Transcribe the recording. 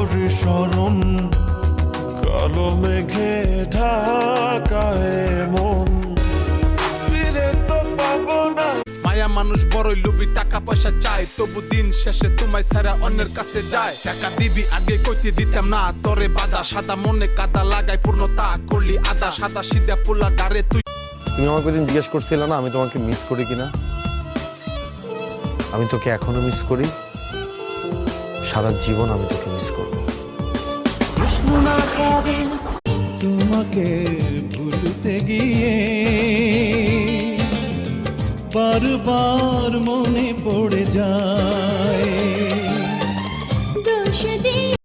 তোর স্মরণ কালো মেঘে ঢাকায় মন, ফিরে তো পাবো না। মায়া মানুষ বড়ই লোভী, টাকা পয়সা চায়, তবু দিন শেষে তোমায় ছাড়া অন্যের কাছে যায়। টাকা দিবি আগে কইতে দিতাম না তোরে বাধা, সাদা মনে কাদা লাগাই পূর্ণতা করলি আদা, সাদা সিধা পোলা ডারে তুই। তুমি আমাকে দিন জিজ্ঞেস করছিলে না আমি তোমাকে মিস করি কিনা? আমি তোকে এখনো মিস করি, সারা জীবন আমি তোকে মিস করব। তোমাকে ভুলতে গিয়ে বারবার মনে পড়ে যায়